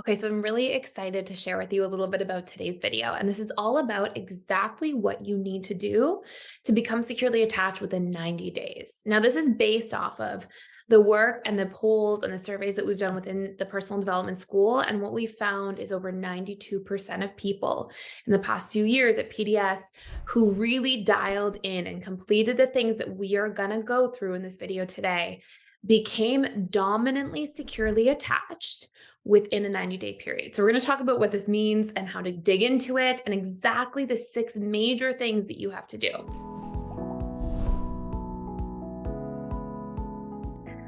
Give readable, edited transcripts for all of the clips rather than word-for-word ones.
Okay, so I'm really excited to share with you a little bit about today's video. And this is all about exactly what you need to do to become securely attached within 90 days. Now, this is based off of the work and the polls and the surveys that we've done within the personal development school. And what we found is over 92% of people in the past few years at PDS who really dialed in and completed the things that we are going to go through in this video today became dominantly securely attached within a 90-day period. So we're going to talk about what this means and how to dig into it and exactly the 6 major things that you have to do.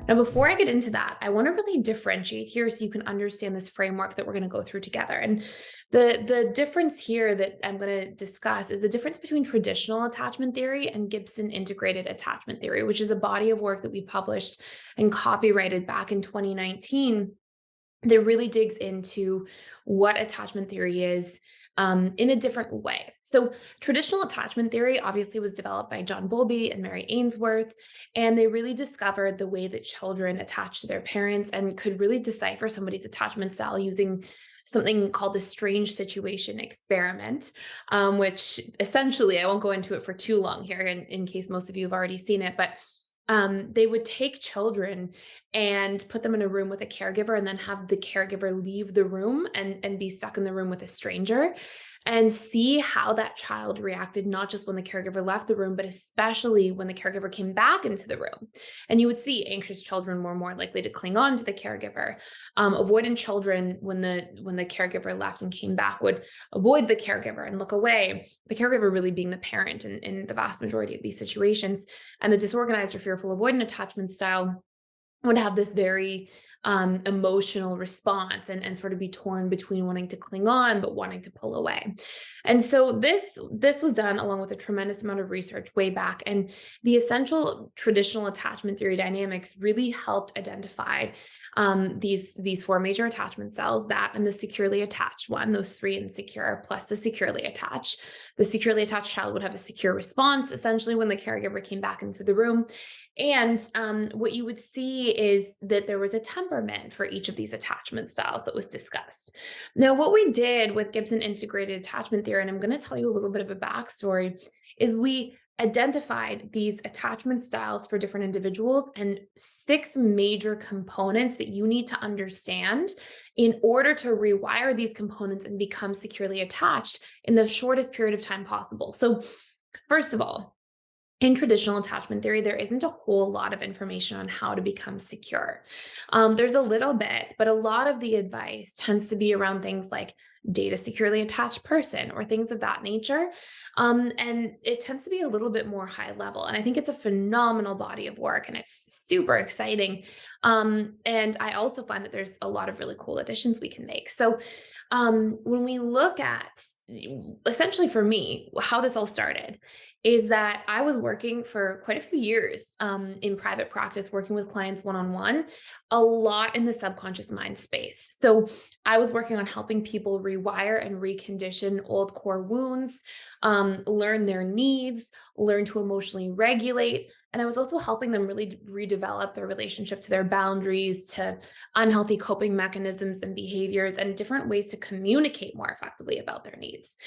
Now, before I get into that, I want to really differentiate here so you can understand this framework that we're going to go through together. And the difference here that I'm going to discuss is the difference between traditional attachment theory and Gibson Integrated Attachment Theory, which is a body of work that we published and copyrighted back in 2019 that really digs into what attachment theory is in a different way. So traditional attachment theory obviously was developed by John Bowlby and Mary Ainsworth, and they really discovered the way that children attach to their parents and could really decipher somebody's attachment style using something called the strange situation experiment, which essentially, I won't go into it for too long here in case most of you have already seen it, but they would take children and put them in a room with a caregiver and then have the caregiver leave the room and be stuck in the room with a stranger and see how that child reacted, not just when the caregiver left the room, but especially when the caregiver came back into the room. And you would see anxious children were more likely to cling on to the caregiver. Avoidant children, when the caregiver left and came back, would avoid the caregiver and look away, the caregiver really being the parent in the vast majority of these situations. And the disorganized or fearful avoidant attachment style would have this very emotional response and sort of be torn between wanting to cling on but wanting to pull away. And so this was done along with a tremendous amount of research way back, and the essential traditional attachment theory dynamics really helped identify these 4 major attachment styles, that and the securely attached one, those 3 insecure plus the securely attached. The securely attached child would have a secure response essentially when the caregiver came back into the room. And what you would see is that there was a temperament for each of these attachment styles that was discussed. Now, what we did with Gibson Integrated Attachment Theory, and I'm going to tell you a little bit of a backstory, is we identified these attachment styles for different individuals and 6 major components that you need to understand in order to rewire these components and become securely attached in the shortest period of time possible. So, first of all, in traditional attachment theory, there isn't a whole lot of information on how to become secure. There's a little bit, but a lot of the advice tends to be around things like date a securely attached person or things of that nature. And it tends to be a little bit more high level. And I think it's a phenomenal body of work and it's super exciting. And I also find that there's a lot of really cool additions we can make. So when we look at essentially for me, how this all started is that I was working for quite a few years in private practice, working with clients one-on-one, a lot in the subconscious mind space. So I was working on helping people rewire and recondition old core wounds, learn their needs, learn to emotionally regulate. And I was also helping them really redevelop their relationship to their boundaries, to unhealthy coping mechanisms and behaviors, and different ways to communicate more effectively about their needs.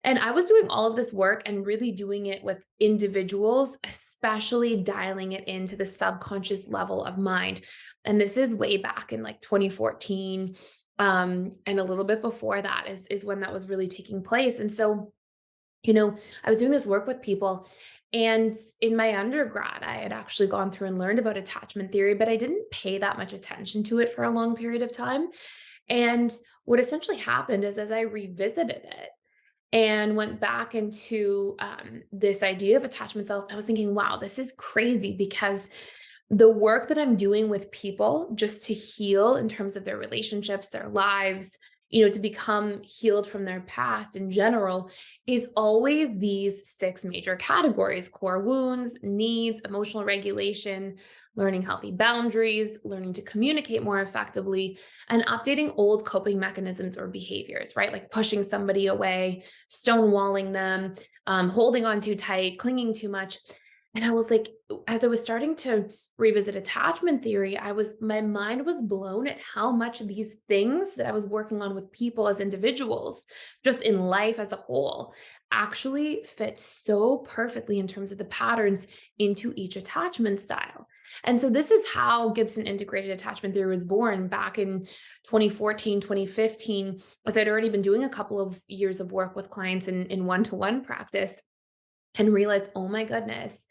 And I was doing all of this work and really doing it with individuals, especially dialing it into the subconscious level of mind. And this is way back in like 2014. And a little bit before that is when that was really taking place. And so, I was doing this work with people. And in my undergrad, I had actually gone through and learned about attachment theory, but I didn't pay that much attention to it for a long period of time. And what essentially happened is as I revisited it, and went back into this idea of attachment styles, I was thinking, wow, this is crazy because the work that I'm doing with people just to heal in terms of their relationships, their lives, to become healed from their past in general is always these 6 major categories: core wounds, needs, emotional regulation, learning healthy boundaries, learning to communicate more effectively, and updating old coping mechanisms or behaviors, right? Like pushing somebody away, stonewalling them, holding on too tight, clinging too much. And I was like, as I was starting to revisit attachment theory, my mind was blown at how much these things that I was working on with people as individuals, just in life as a whole, actually fit so perfectly in terms of the patterns into each attachment style. And so this is how Gibson Integrated Attachment Theory was born back in 2014, 2015, as I'd already been doing a couple of years of work with clients in one-to-one practice and realize, oh my goodness,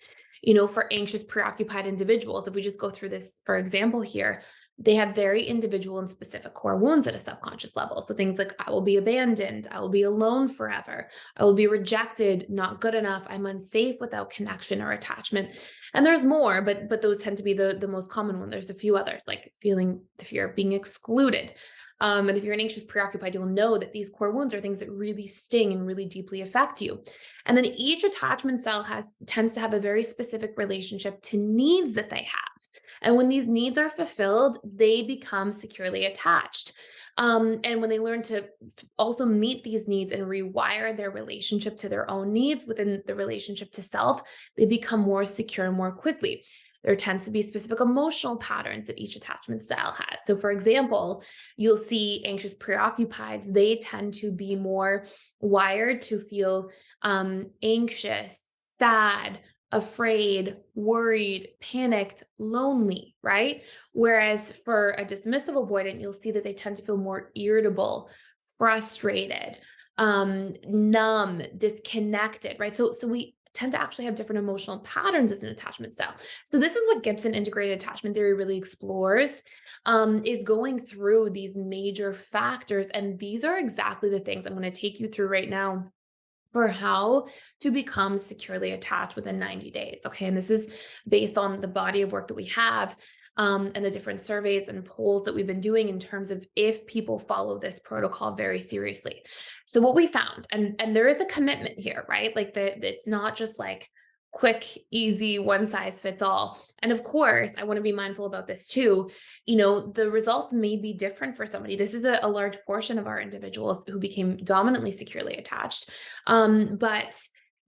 for anxious, preoccupied individuals, if we just go through this, for example, here, they have very individual and specific core wounds at a subconscious level. So things like, I will be abandoned, I will be alone forever, I will be rejected, not good enough, I'm unsafe without connection or attachment. And there's more, but those tend to be the most common one. There's a few others, like feeling the fear of being excluded. And if you're an anxious, preoccupied, you'll know that these core wounds are things that really sting and really deeply affect you. And then each attachment style tends to have a very specific relationship to needs that they have. And when these needs are fulfilled, they become securely attached. And when they learn to also meet these needs and rewire their relationship to their own needs within the relationship to self, they become more secure more quickly. There tends to be specific emotional patterns that each attachment style has. So, for example, you'll see anxious preoccupieds, they tend to be more wired to feel anxious, sad, afraid, worried, panicked, lonely, right? Whereas for a dismissive avoidant, you'll see that they tend to feel more irritable, frustrated, numb, disconnected, right? So we tend to actually have different emotional patterns as an attachment style. So this is what Gibson Integrated Attachment Theory really explores, is going through these major factors. And these are exactly the things I'm going to take you through right now for how to become securely attached within 90 days. Okay. And this is based on the body of work that we have, and the different surveys and polls that we've been doing in terms of if people follow this protocol very seriously. So what we found, and there is a commitment here, right? Like it's not just like quick, easy, one size fits all. And of course, I want to be mindful about this too. The results may be different for somebody. This is a large portion of our individuals who became dominantly securely attached.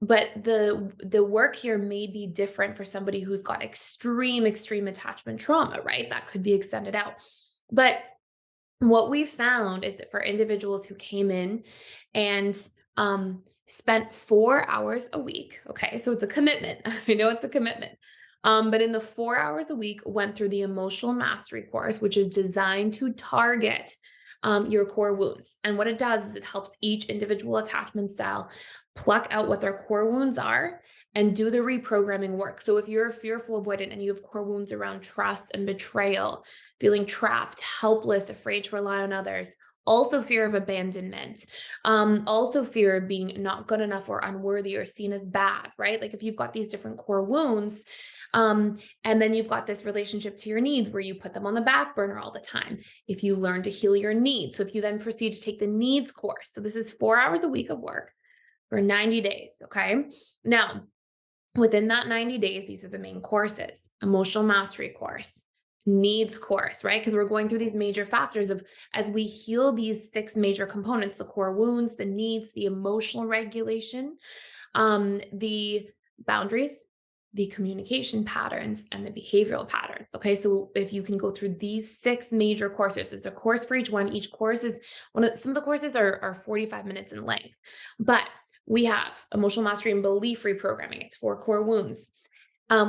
But the work here may be different for somebody who's got extreme attachment trauma, right? That could be extended out. But what we found is that for individuals who came in and spent 4 hours a week, okay, so it's a commitment. I know it's a commitment. But in the 4 hours a week, went through the emotional mastery course, which is designed to target your core wounds. And what it does is it helps each individual attachment style pluck out what their core wounds are and do the reprogramming work. So if you're a fearful avoidant and you have core wounds around trust and betrayal, feeling trapped, helpless, afraid to rely on others, also fear of abandonment, also fear of being not good enough or unworthy or seen as bad, right? Like if you've got these different core wounds, and then you've got this relationship to your needs where you put them on the back burner all the time. If you learn to heal your needs, so if you then proceed to take the needs course, so this is 4 hours a week of work for 90 days, okay? Now, within that 90 days, these are the main courses: emotional mastery course, needs course, right? Because we're going through these major factors of as we heal these 6 major components: the core wounds, the needs, the emotional regulation, the boundaries, the communication patterns, and the behavioral patterns. Okay, so if you can go through these 6 major courses, there's a course for each one. Each course is some of the courses are 45 minutes in length, but we have emotional mastery and belief reprogramming. It's 4 core wounds.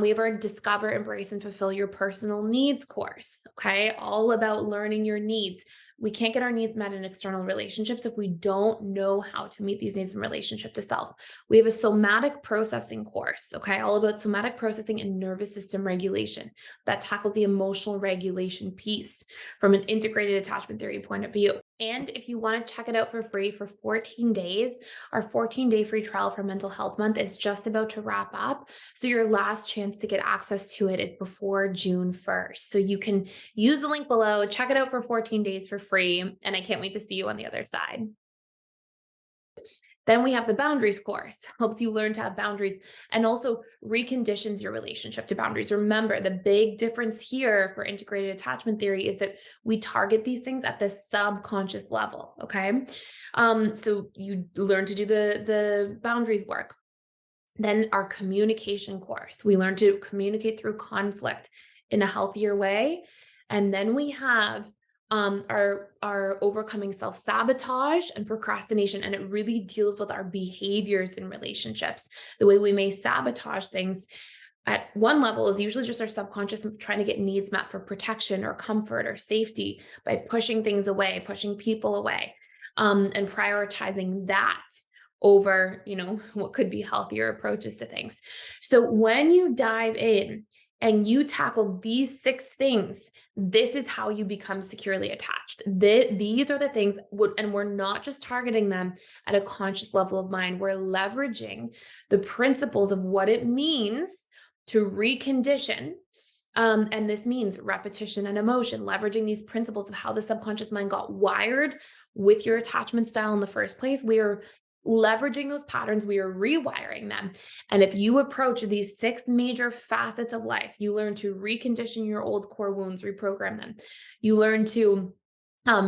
We have our Discover, Embrace, and Fulfill Your Personal Needs course. Okay, all about learning your needs. We can't get our needs met in external relationships if we don't know how to meet these needs in relationship to self. We have a somatic processing course, okay, all about somatic processing and nervous system regulation that tackles the emotional regulation piece from an integrated attachment theory point of view. And if you want to check it out for free for 14 days, our 14-day free trial for Mental Health Month is just about to wrap up. So your last chance to get access to it is before June 1st. So you can use the link below, check it out for 14 days for free, and I can't wait to see you on the other side. Then we have the boundaries course, helps you learn to have boundaries and also reconditions your relationship to boundaries. Remember, the big difference here for integrated attachment theory is that we target these things at the subconscious level, okay? So you learn to do the boundaries work. Then our communication course, we learn to communicate through conflict in a healthier way. And then we have our overcoming self-sabotage and procrastination. And it really deals with our behaviors in relationships. The way we may sabotage things at one level is usually just our subconscious trying to get needs met for protection or comfort or safety by pushing things away, pushing people away, and prioritizing that over, what could be healthier approaches to things. So when you dive in and you tackle these 6 things, this is how you become securely attached. These are the things, and we're not just targeting them at a conscious level of mind. We're leveraging the principles of what it means to recondition. And this means repetition and emotion, leveraging these principles of how the subconscious mind got wired with your attachment style in the first place. We are leveraging those patterns, we are rewiring them. And if you approach these 6 major facets of life, you learn to recondition your old core wounds, reprogram them. You learn to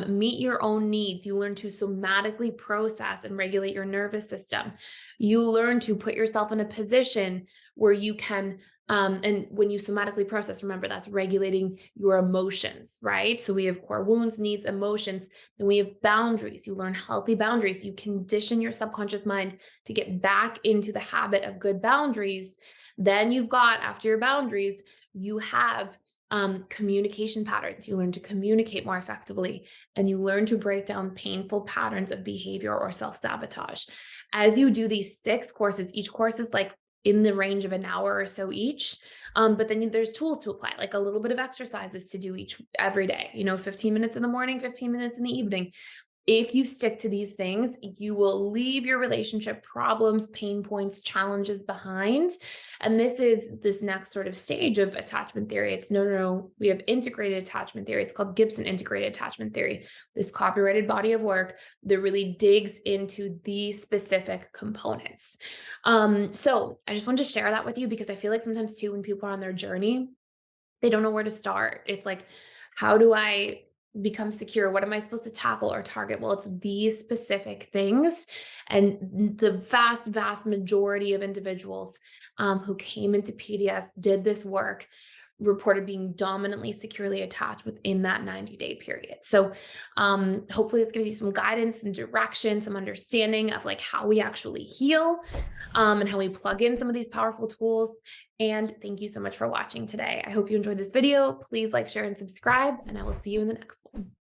meet your own needs. You learn to somatically process and regulate your nervous system. You learn to put yourself in a position where you can, and when you somatically process, remember that's regulating your emotions, right? So we have core wounds, needs, emotions, then we have boundaries. You learn healthy boundaries. You condition your subconscious mind to get back into the habit of good boundaries. Then you've got, after your boundaries, you have communication patterns. You learn to communicate more effectively, and you learn to break down painful patterns of behavior or self-sabotage. As you do these 6 courses, each course is like in the range of an hour or so each. But then there's tools to apply, like a little bit of exercises to do every day, 15 minutes in the morning, 15 minutes in the evening. If you stick to these things, you will leave your relationship problems, pain points, challenges behind. And this is this next sort of stage of attachment theory. It's no, we have integrated attachment theory. It's called Gibson Integrated Attachment Theory, this copyrighted body of work that really digs into these specific components. So I just wanted to share that with you because I feel like sometimes too, when people are on their journey, they don't know where to start. It's like, how do I become secure? What am I supposed to tackle or target? Well, it's these specific things. And the vast, vast majority of individuals who came into PDS did this work, reported being dominantly securely attached within that 90-day period. So hopefully this gives you some guidance and direction, some understanding of like how we actually heal, and how we plug in some of these powerful tools. And thank you so much for watching today. I hope you enjoyed this video. Please like, share, and subscribe, and I will see you in the next one.